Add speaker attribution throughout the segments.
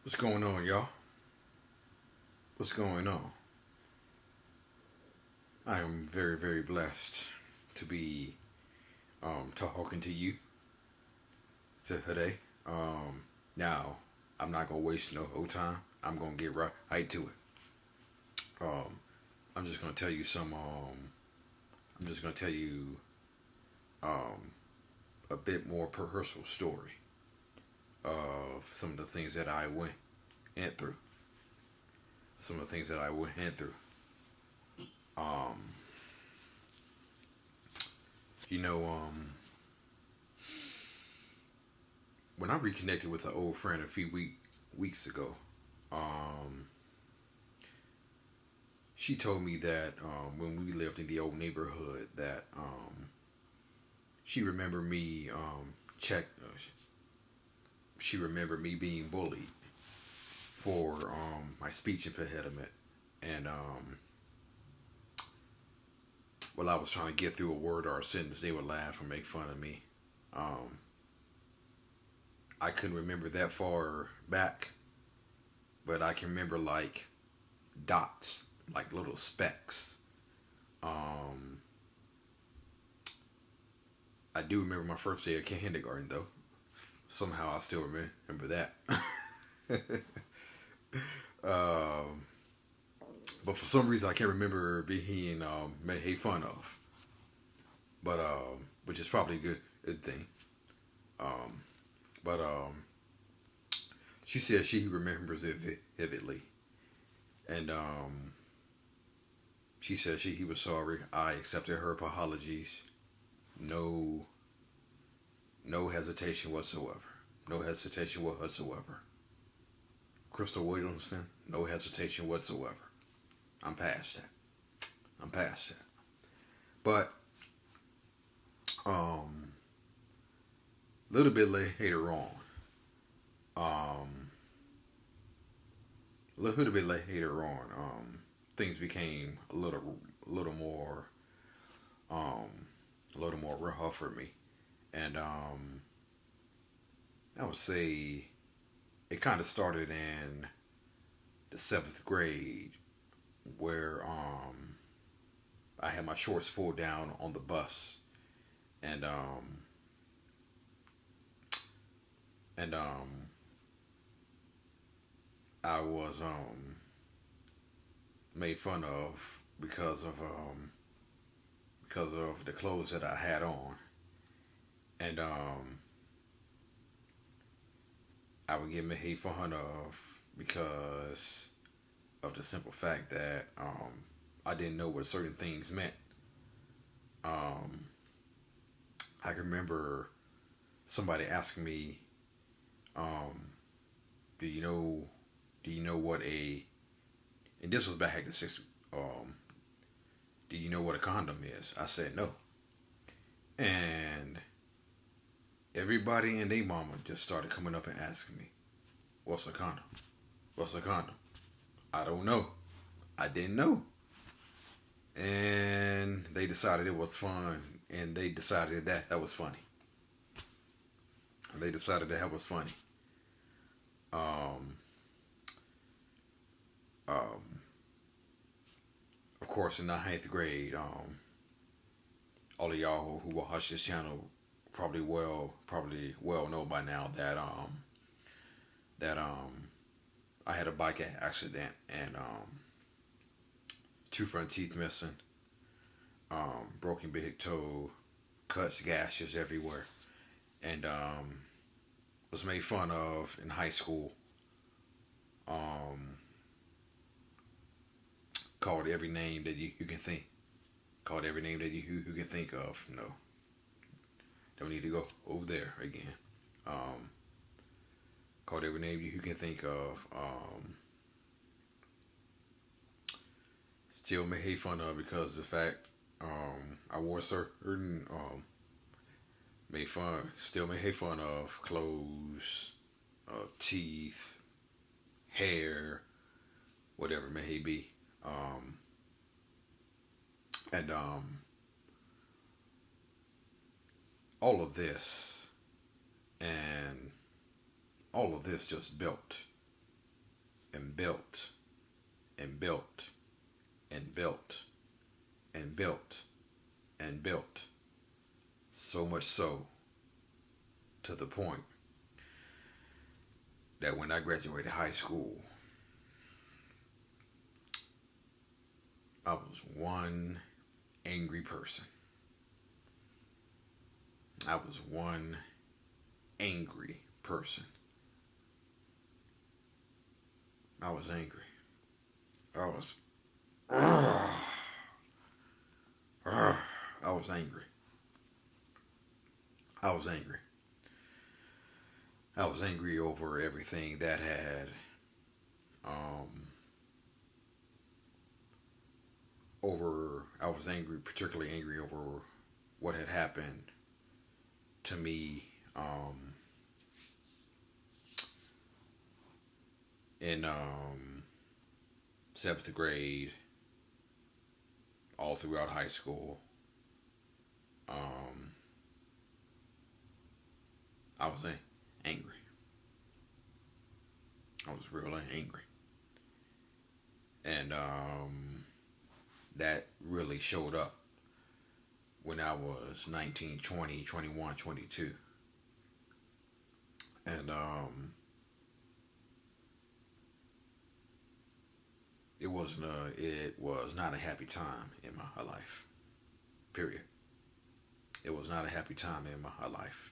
Speaker 1: What's going on, y'all? What's going on? I am very, very blessed to be talking to you today. Now, I'm not gonna waste no whole time. I'm gonna get right to it. I'm just gonna tell you some. I'm just gonna tell you um, a bit more personal story of some of the things that I went through. Some of the things that I went through. Um, you know, when I reconnected with an old friend a few weeks ago, um, she told me that when we lived in the old neighborhood, that she remembered me check. She remembered me being bullied for my speech impediment, and while I was trying to get through a word or a sentence, they would laugh or make fun of me. Um, I couldn't remember that far back, but I can remember like dots, like little specks. Um, I do remember my first day of kindergarten though. Somehow I still remember that. um, but for some reason I can't remember being made fun of. But which is probably a good thing. Um, but she said she remembers it vividly, and she said he was sorry. I accepted her apologies. No, no hesitation whatsoever. No hesitation whatsoever. Crystal Williamson, no hesitation whatsoever. I'm past that. I'm past that. But um, a little bit later on, um, a little bit later on, things became a little more, um, a little more rough for me, and I would say it kind of started in the seventh grade, where I had my shorts pulled down on the bus, and and I was made fun of because of the clothes that I had on, and I would get made fun of because of the simple fact that I didn't know what certain things meant. Um, I can remember somebody asking me, um, "Do you know? Do you know what a?" And this was back in the '60s. Do you know what a condom is? I said no, and everybody and their mama just started coming up and asking me, "What's a condom? What's a condom?" I don't know. I didn't know, and they decided it was fun, and they decided that was funny. They decided that was funny. Um, um, of course, in the ninth grade, all of y'all who watch this channel probably well know by now that that I had a bike accident, and two front teeth missing, broken big toe, cuts, gashes everywhere, and was made fun of in high school. Um, Called every name that you can think. Called every name that you can think of. No, don't need to go over there again. Um, Called every name you can think of. Still made fun of because of the fact I wore certain still made fun of clothes, teeth, hair, whatever it may be. Um, and all of this and all of this just built. and built and built and built and built and built. So much so to the point that when I graduated high school, I was one angry person. I was one angry person. I was angry. I was. I was angry. I was angry. I was angry over everything that had I was angry, particularly angry over what had happened to me in seventh grade, all throughout high school. Um, I was angry. I was really angry. And that really showed up when I was 19, 20, 21, 22. And it was not a happy time in my life. Period. It was not a happy time in my life.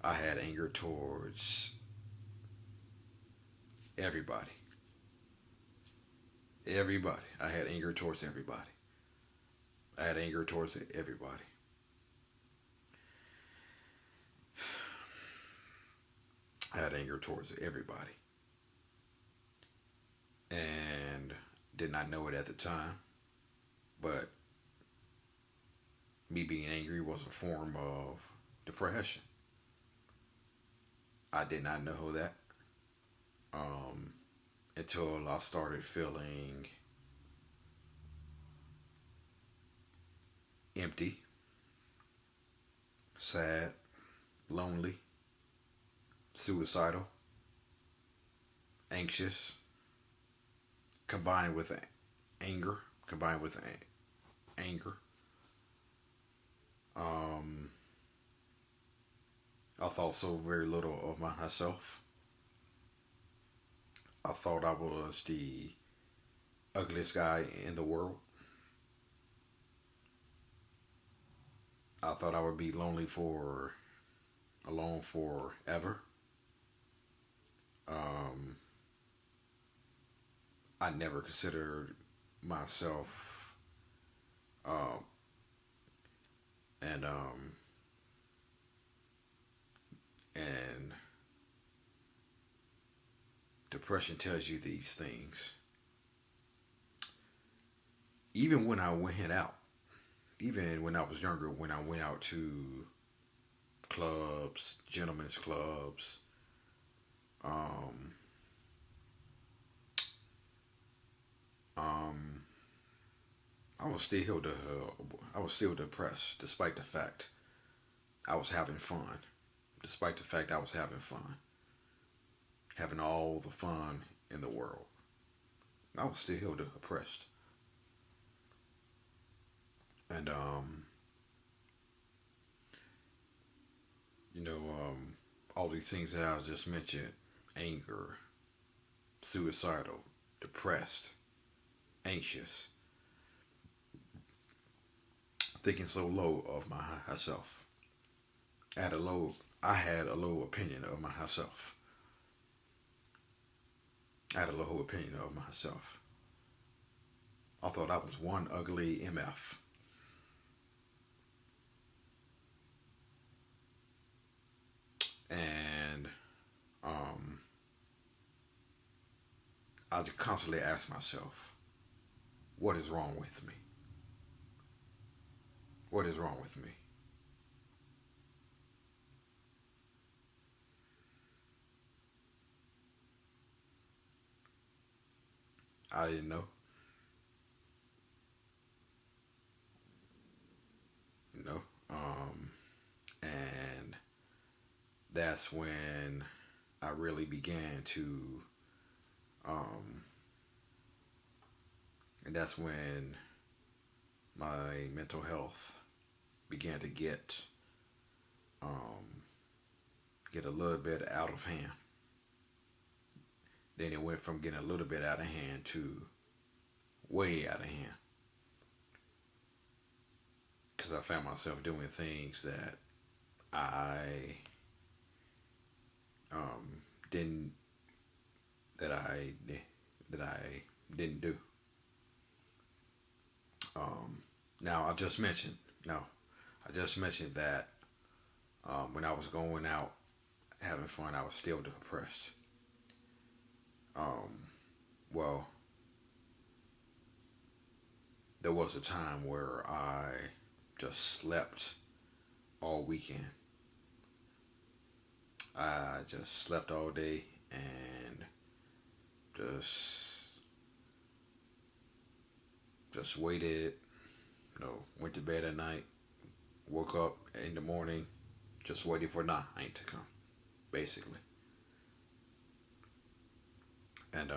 Speaker 1: I had anger towards everybody. Everybody. I had anger towards everybody. I had anger towards everybody. I had anger towards everybody. And did not know it at the time. But me being angry was a form of depression. I did not know that until I started feeling empty, sad, lonely, suicidal, anxious, combined with anger, I thought so very little of myself. I thought I was the ugliest guy in the world. I thought I would be alone forever. Um, I never considered myself, um, and and depression tells you these things. Even when I went out, even when I was younger, when I went out to clubs, gentlemen's clubs, um, um, I was still depressed, despite the fact I was having fun. Despite the fact I was having fun, having all the fun in the world, I was still depressed. And you know, all these things that I just mentioned: anger, suicidal, depressed, anxious, thinking so low of myself. I had a low opinion of myself. I had a low opinion of myself. I thought I was one ugly MF. And um, I just constantly ask myself, what is wrong with me? What is wrong with me? I didn't know. You know. And that's when I really began to Um, and that's when my mental health began to um, get a little bit out of hand. Then it went from getting a little bit out of hand to way out of hand because I found myself doing things that I um, didn't that I that I didn't do. Um, now I just mentioned that when I was going out having fun, I was still depressed. Um, well, there was a time where I just slept all weekend. I just slept all day and just just waited. Went to bed at night, woke up in the morning, just waiting for night to come, basically. And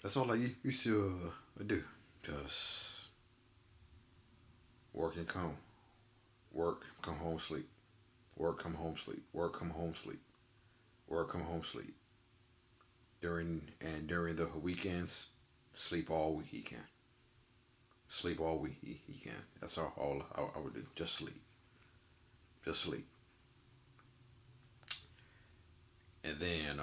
Speaker 1: that's all I used to do. Just work and work, come home, sleep, work, come home, sleep, work, come home, sleep, work, come home, sleep. During the weekends, sleep all weekend, sleep all weekend. That's all I would do. Just sleep, just sleep. And then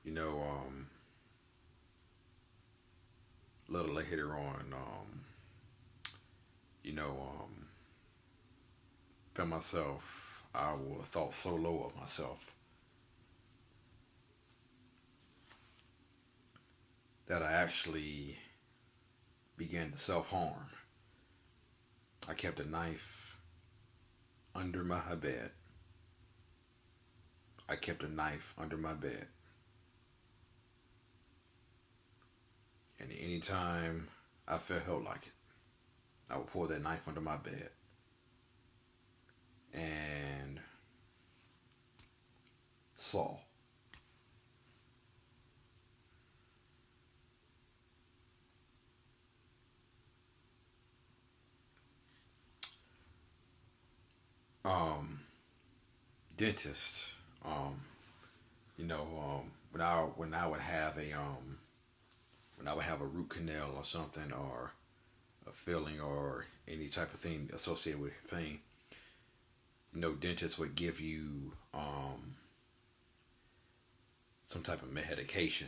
Speaker 1: you know a little later on you know found myself. I would thought so low of myself that I actually began to self harm. I kept a knife under my bed. I kept a knife under my bed. And anytime I felt like it, I would pull that knife under my bed and saw. Um, Dentist. Um, when I would have a root canal or something or a filling or any type of thing associated with pain, dentists would give you some type of medication.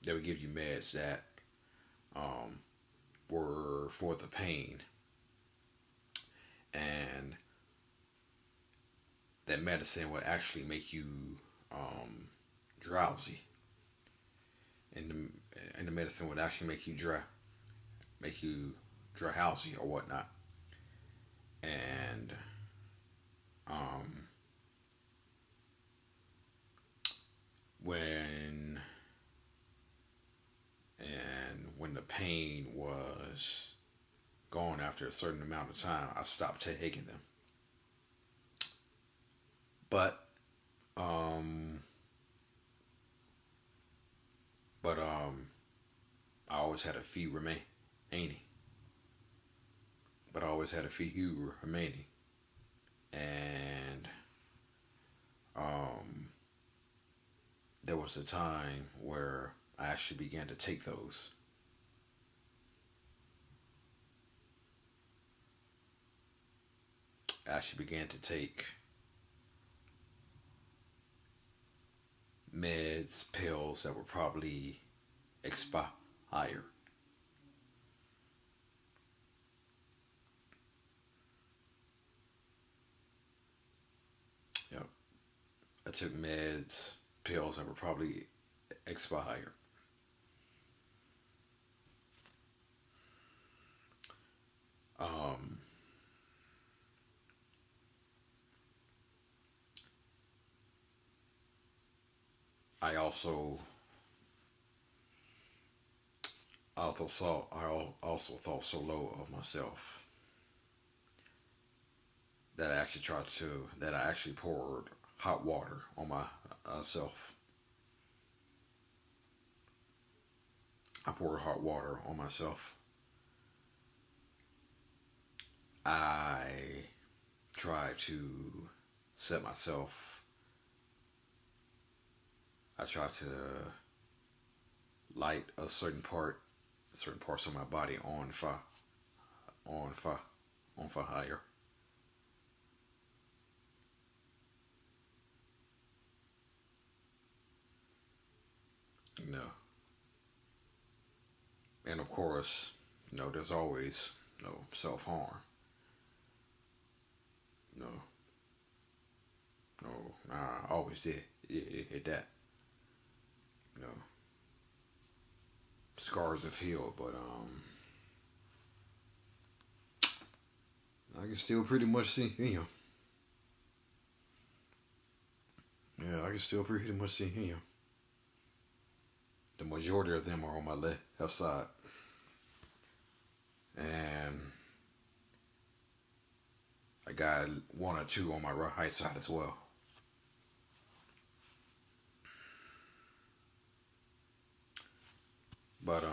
Speaker 1: They would give you meds that um, were for the pain, and that medicine would actually make you um, drowsy, and the medicine would actually make you drowsy or whatnot, and um, when when the pain was gone after a certain amount of time, I stopped taking them. But um, but I always had a few remaining. But I always had a few remaining, and um, there was a time where I actually began to take those. I actually began to take meds, pills that were probably expired. Yep. I took meds, pills that were probably expired. Um, I also I also thought so low of myself that I actually poured hot water on myself. I poured hot water on myself. I tried to set myself. I tried to light certain parts of my body on fire, on fire. You know, and of course, there's always self harm. No, no, I always did hit that. You know, scars have healed, but I can still pretty much see him. Yeah, I can still pretty much see him. The majority of them are on my left side, and I got one or two on my right side as well. But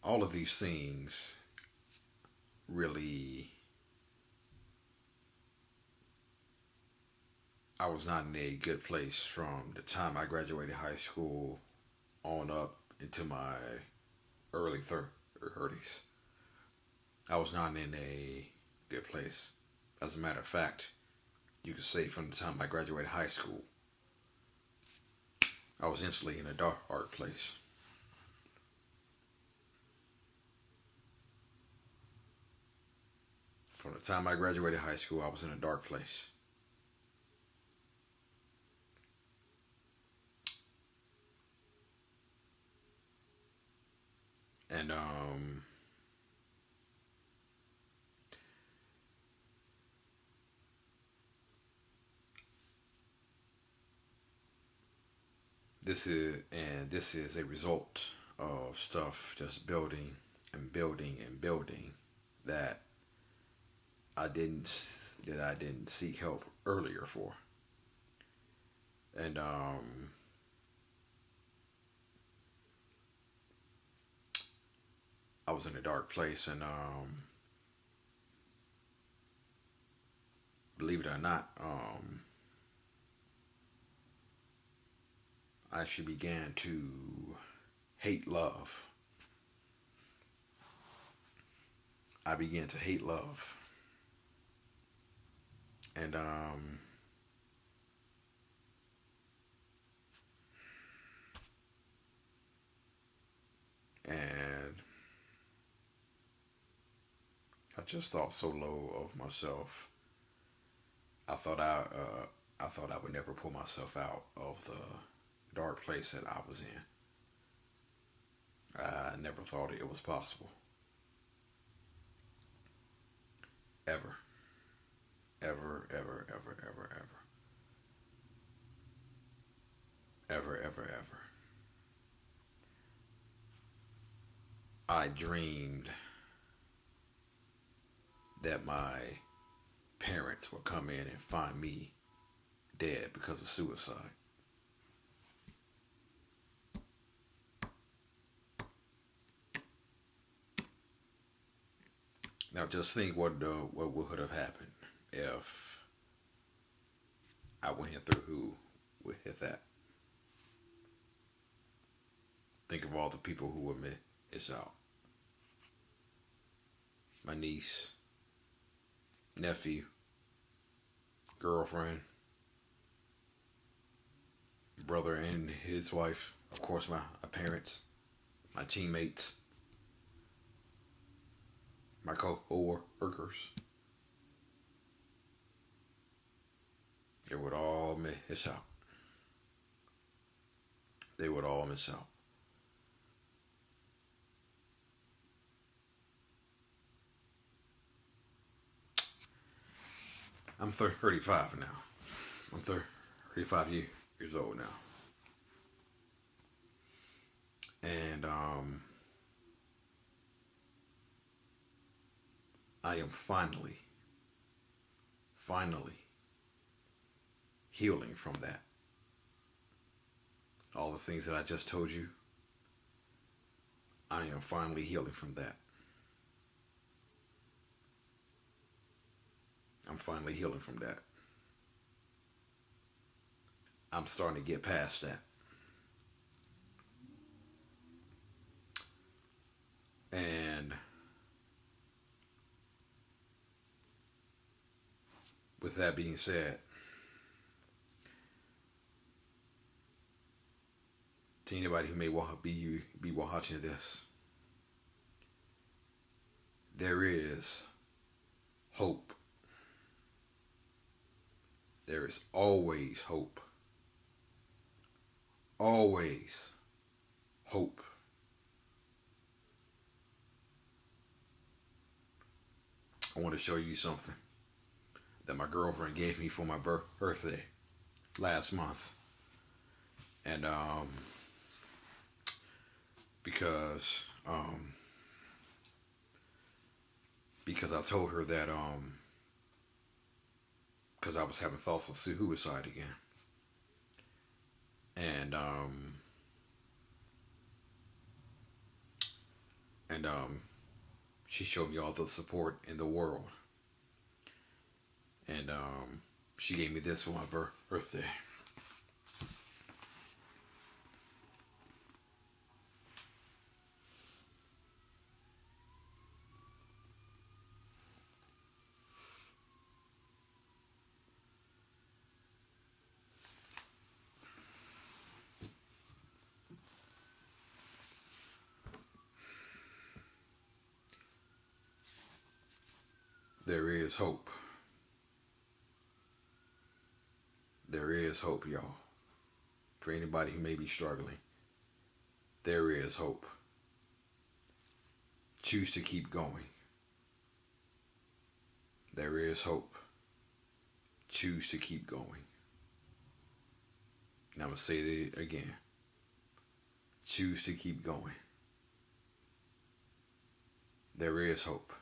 Speaker 1: all of these things really, I was not in a good place from the time I graduated high school on up into my early 30s. I was not in a good place. As a matter of fact, you could say from the time I graduated high school, I was instantly in a dark place. From the time I graduated high school, I was in a dark place. And this is a result of stuff just building and building and building that I didn't I didn't seek help earlier for. And I was in a dark place, and believe it or not, I actually began to hate love. I began to hate love, and and I just thought so low of myself. I thought I thought I would never pull myself out of the dark place that I was in. I never thought it was possible. Ever. Ever, ever, ever, ever, ever. Ever, ever, ever. I dreamed that my parents would come in and find me dead because of suicide. Now just think what would have happened if I went through who would hit that. Think of all the people who would miss out. My niece, nephew, girlfriend, brother and his wife, of course my parents, my teammates, my co-workers. They would all miss out. They would all miss out. I'm 35 now. I'm 35 years old now. And I am finally healing from that. All the things that I just told you, I am finally healing from that. I'm finally healing from that. I'm starting to get past that. And with that being said, to anybody who may be watching this, there is hope. There is always hope. Always hope. I want to show you something that my girlfriend gave me for my birthday last month. And because I told her that because I was having thoughts of suicide again. And she showed me all the support in the world. And she gave me this for my birthday. There is hope. There is hope, y'all. For anybody who may be struggling, there is hope. Choose to keep going. There is hope. Choose to keep going. And I'm going to say it again. Choose to keep going. There is hope.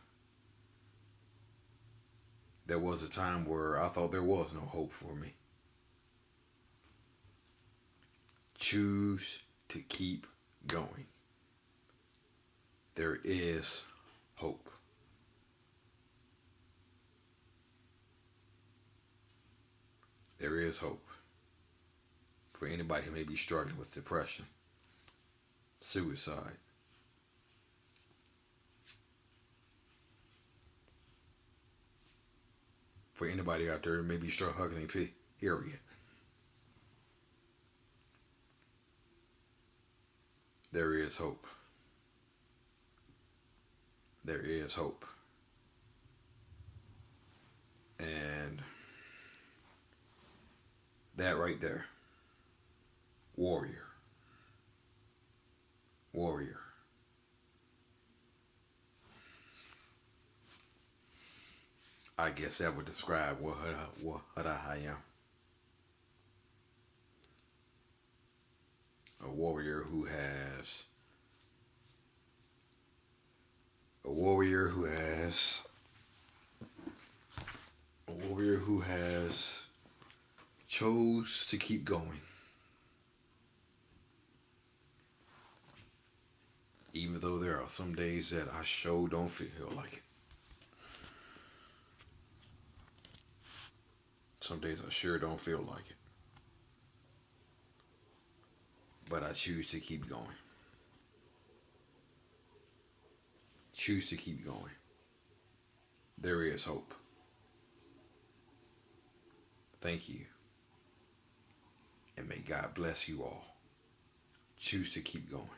Speaker 1: There was a time where I thought there was no hope for me. Choose to keep going. There is hope. There is hope for anybody who may be struggling with depression, suicide. For anybody out there who may be struggling, period. There is hope. There is hope. And that right there, warrior. Warrior. I guess that would describe what I am. A warrior who has chose to keep going. Even though there are some days that I sure don't feel like it. Some days I sure don't feel like it. But I choose to keep going. Choose to keep going. There is hope. Thank you. And may God bless you all. Choose to keep going.